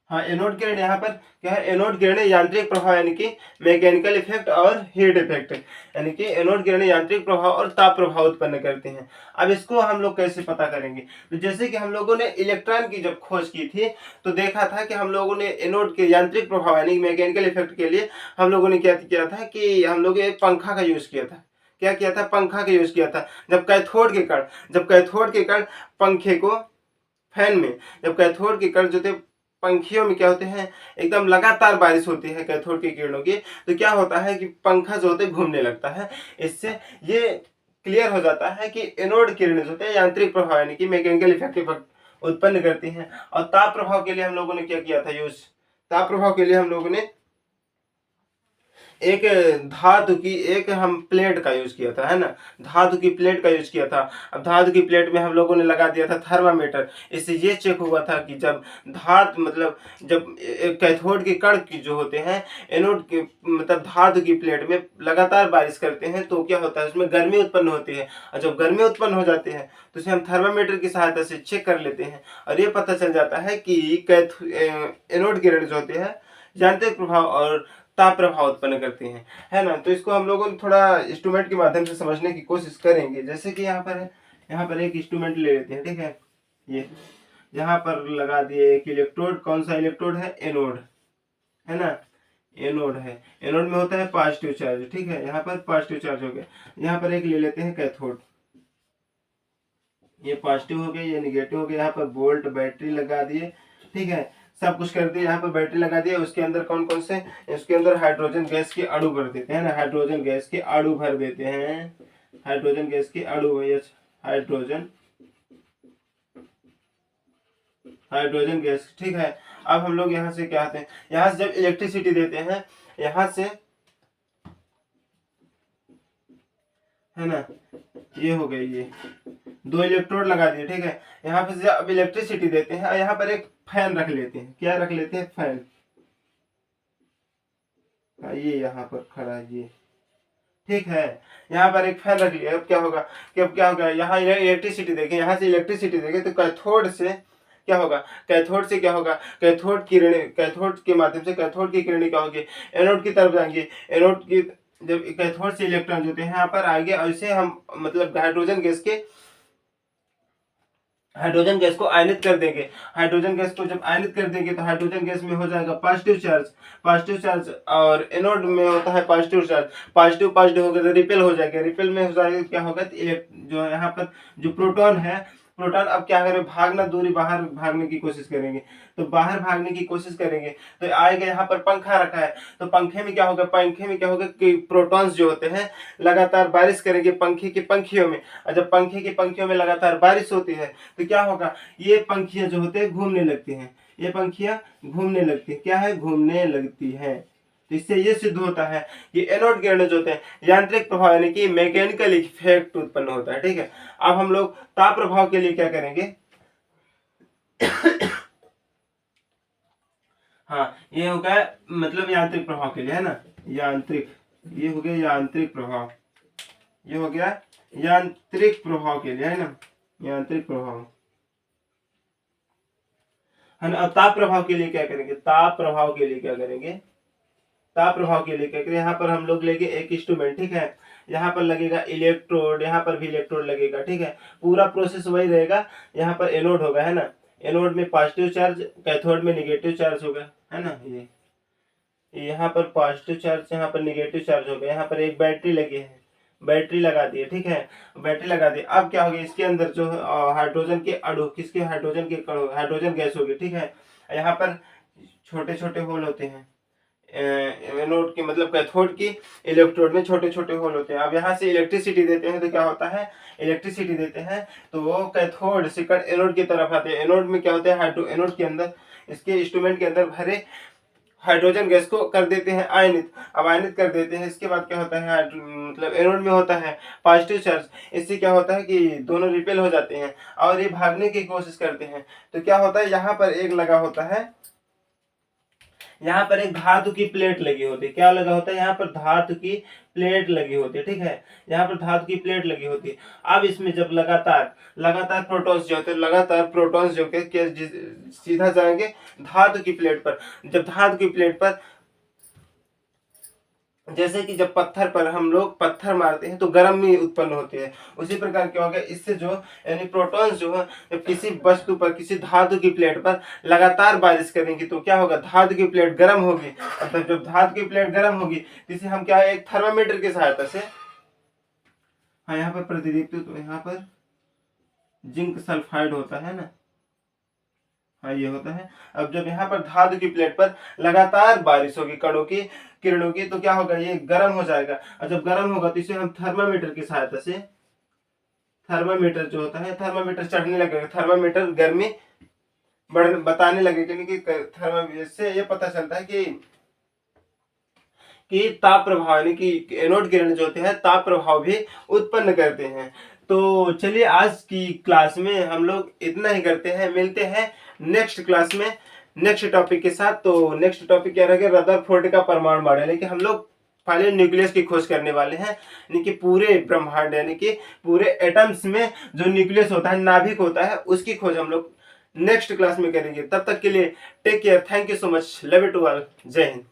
Speaker 1: हाँ एनोड किरण यहाँ पर क्या है, एनोड किरणें यांत्रिक प्रभाव यानी कि मैकेनिकल इफेक्ट और हीट इफेक्ट, यानी कि एनोड किरणें यांत्रिक प्रभाव और ताप प्रभाव उत्पन्न करते हैं। अब इसको हम लोग कैसे पता करेंगे, तो जैसे कि हम लोगों ने इलेक्ट्रॉन की जब खोज की थी तो देखा था कि हम लोगों ने एनोड के यांत्रिक प्रभाव यानी मैकेनिकल इफेक्ट के लिए हम लोगों ने क्या किया था कि हम लोग एक पंखा का यूज किया था। क्या किया था, पंखा का यूज किया था। जब कैथोड के कण पंखे को, फैन में जब कैथोड के कण जो थे पंखियों में क्या होते हैं, एकदम लगातार बारिश होती है कैथोड की किरणों की, तो क्या होता है कि पंखा जो होते घूमने लगता है। इससे ये क्लियर हो जाता है कि एनोड किरणें जो होते हैं यांत्रिक प्रभाव यानी कि मैकेनिकल इफेक्ट उत्पन्न करती हैं। और ताप प्रभाव के लिए हम लोगों ने क्या किया था यूज, ताप प्रभाव के लिए हम लोगों ने एक धातु की एक हम प्लेट का यूज किया था, है ना, धातु की प्लेट का यूज किया था। अब धातु की प्लेट में हम लोगों ने लगा दिया था थर्मामीटर। इससे ये चेक हुआ था कि जब धातु मतलब जब कैथोड के कण की जो होते हैं एनोड के मतलब धातु की प्लेट में लगातार बारिश करते हैं तो क्या होता है, उसमें गर्मी उत्पन्न होती है। और जब गर्मी उत्पन्न हो जाती है तो उसे हम थर्मामीटर की सहायता से चेक कर लेते हैं और ये पता चल जाता है कि एनोड किरण जो होते हैं यांत्रिक प्रभाव और ताप प्रभाव उत्पन्न करती हैं, है ना। तो इसको हम लोगों ने थोड़ा इंस्ट्रूमेंट के माध्यम से समझने की कोशिश करेंगे। जैसे कि यहाँ पर है, यहाँ पर एक इंस्ट्रूमेंट ले लेते हैं, ठीक है। ये यहाँ पर लगा दिए एक इलेक्ट्रोड, कौन सा इलेक्ट्रोड है, एनोड, है ना, एनोड है। एनोड में होता है पॉजिटिव चार्ज, ठीक है, यहाँ पर पॉजिटिव चार्ज हो गया। यहाँ पर एक ले लेते हैं कैथोड, ये पॉजिटिव हो गया, ये निगेटिव हो गया। यहाँ पर वोल्ट बैटरी लगा दिए, ठीक है, सब कुछ कर दिया। यहाँ पर बैटरी लगा दिया, उसके अंदर कौन कौन से, इसके अंदर हाइड्रोजन गैस के अणु भर देते हैं ना, हाइड्रोजन गैस के अणु भर देते हैं, हाइड्रोजन गैस के अणु, यस, हाइड्रोजन, हाइड्रोजन गैस, ठीक है। अब हम लोग यहाँ से क्या आते हैं, यहाँ से जब इलेक्ट्रिसिटी देते हैं, यहाँ से, है ना, ये हो गई, ये दो इलेक्ट्रोड लगा दिए, ठीक है। यहाँ पे अब इलेक्ट्रिसिटी देते हैं और यहाँ पर एक फैन रख लेते हैं, क्या रख लेते हैं, फैन, ये यहाँ पर खड़ा है ये, ठीक है। यहाँ पर एक फैन रख लिया। अब क्या होगा कि अब क्या होगा, यहाँ इलेक्ट्रिसिटी देखें, यहाँ से इलेक्ट्रिसिटी देखें तो कैथोड से क्या होगा, कैथोड से क्या होगा, कैथोड किरणें, कैथोड के माध्यम से कैथोड की किरणें क्या होगी, एनोड की तरफ जाएंगी। एनोड की जब कैथोड से इलेक्ट्रॉन जो होते हैं यहाँ पर आएंगे और इसे हम मतलब हाइड्रोजन गैस के हाइड्रोजन गैस को आयनित कर देंगे। हाइड्रोजन गैस को जब आयनित कर देंगे तो हाइड्रोजन गैस में हो जाएगा पॉजिटिव चार्ज, पॉजिटिव चार्ज, और एनोड में होता है पॉजिटिव चार्ज। पॉजिटिव पॉजिटिव होगा तो रिपेल हो जाएगा, रिपेल में हो जाएगा क्या होगा, जो यहाँ पर जो प्रोटॉन है, प्रोटॉन अब क्या करें, भागना, दूरी बाहर भागने की कोशिश करेंगे। तो बाहर भागने की कोशिश करेंगे तो आएगा, यहाँ पर पंखा रखा है तो पंखे में क्या होगा, पंखे में क्या होगा कि प्रोटॉन्स जो होते हैं लगातार बारिश करेंगे पंखे की पंखियों में, और जब पंखे की पंखियों में लगातार बारिश होती है तो क्या होगा, ये पंखियां जो होते हैं घूमने लगती हैं, ये पंखियां घूमने लगती हैं, क्या है, घूमने लगती हैं। तो इससे ये सिद्ध होता है कि एनोड किरणें जो होते हैं यांत्रिक प्रभाव यानी कि मैकेनिकल इफेक्ट उत्पन्न होता है। ठीक है, अब हम लोग ताप प्रभाव के लिए क्या करेंगे हाँ, ये हो गया मतलब यांत्रिक प्रभाव के लिए, है ना, यांत्रिक, ये हो गया यांत्रिक प्रभाव, ये हो गया यांत्रिक प्रभाव के लिए, है ना, यांत्रिक प्रभाव, है ना। अब ताप प्रभाव के लिए क्या करेंगे, ताप प्रभाव के लिए क्या करेंगे, ताप प्रभाव के लिए क्या करेंगे, यहाँ पर हम लोग लेंगे एक इंस्ट्रूमेंट, ठीक है, यहाँ पर लगेगा इलेक्ट्रोड, यहाँ पर भी इलेक्ट्रोड लगेगा, ठीक है, पूरा प्रोसेस वही रहेगा। यहाँ पर एनोड होगा, है ना, एनोड में पॉजिटिव चार्ज, कैथोड में निगेटिव चार्ज होगा, है ना, ये यहाँ पर पॉजिटिव चार्ज, यहाँ पर निगेटिव चार्ज होगा, यहाँ पर एक बैटरी लगी है, बैटरी लगा दी है, ठीक है, बैटरी लगा दी। अब क्या होगा, इसके अंदर जो हाइड्रोजन के अणु, किसके, हाइड्रोजन के अणु, हाइड्रोजन गैस होगी, ठीक है, यहाँ पर छोटे छोटे होल होते हैं, एनोड की मतलब कैथोड की इलेक्ट्रोड में छोटे छोटे होल होते हैं। अब यहाँ से इलेक्ट्रिसिटी देते हैं तो क्या होता है, इलेक्ट्रिसिटी देते हैं तो वो कैथोड से कट एनोड की तरफ आते हैं। एनोड में क्या होता है, हाइड्रो एनोड के अंदर, इसके इंस्ट्रूमेंट के अंदर भरे हाइड्रोजन गैस को कर देते हैं आयनित। अब आयनित कर देते हैं, इसके बाद क्या होता है, मतलब एनोड में होता है पॉजिटिव चार्ज, इससे क्या होता है कि दोनों रिपेल हो जाते हैं और ये भागने की कोशिश करते हैं। तो क्या होता है, यहाँ पर एक लगा होता है, यहाँ पर एक धातु की प्लेट लगी होती है, क्या लगा होता है, यहाँ पर धातु की प्लेट लगी होती है, ठीक है, यहाँ पर धातु की प्लेट लगी होती है। अब इसमें जब लगातार लगातार प्रोटॉन्स जो होते हैं, लगातार प्रोटॉन्स जो के सीधा जाएंगे धातु की प्लेट पर। जब धातु की प्लेट पर, जैसे कि जब पत्थर पर हम लोग पत्थर मारते हैं तो गर्मी उत्पन्न होती है, उसी प्रकार क्या होगा, इससे जो यानी प्रोटॉन्स जो है जब किसी वस्तु पर, किसी धातु की प्लेट पर लगातार बारिश करेंगे तो क्या होगा, धातु की प्लेट गर्म होगी। मतलब जब धातु की प्लेट गर्म होगी तो इसे हम क्या है, एक थर्मामीटर की सहायता से, हाँ यहाँ पर प्रतिदीप्ति, तो यहाँ पर जिंक सल्फाइड होता है ना, हाँ ये होता है। अब जब यहाँ पर धातु की प्लेट पर लगातार बारिश होगी कणों की, किरणों की, तो क्या होगा, ये गर्म हो जाएगा, और जब गर्म होगा तो इसे हम थर्मामीटर की सहायता से, थर्मामीटर जो होता है, थर्मामीटर चढ़ने लगेगा, थर्मामीटर गर्मी बताने लगेगा, यानी कि थर्मामीटर से ये पता चलता है कि ताप प्रभाव यानी कि एनोड किरण जो होते हैं ताप प्रभाव भी उत्पन्न करते हैं। तो चलिए आज की क्लास में हम लोग इतना ही करते हैं, मिलते हैं नेक्स्ट क्लास में नेक्स्ट टॉपिक के साथ। तो नेक्स्ट टॉपिक क्या रहेगा, रदरफोर्ड का परमाणु मॉडल, यानी कि हम लोग पहले न्यूक्लियस की खोज करने वाले हैं, यानी कि पूरे ब्रह्मांड यानी कि पूरे एटम्स में जो न्यूक्लियस होता है, नाभिक होता है, उसकी खोज हम लोग नेक्स्ट क्लास में करेंगे। तब तक के लिए take care, thank you so much, love you to all, जय हिंद।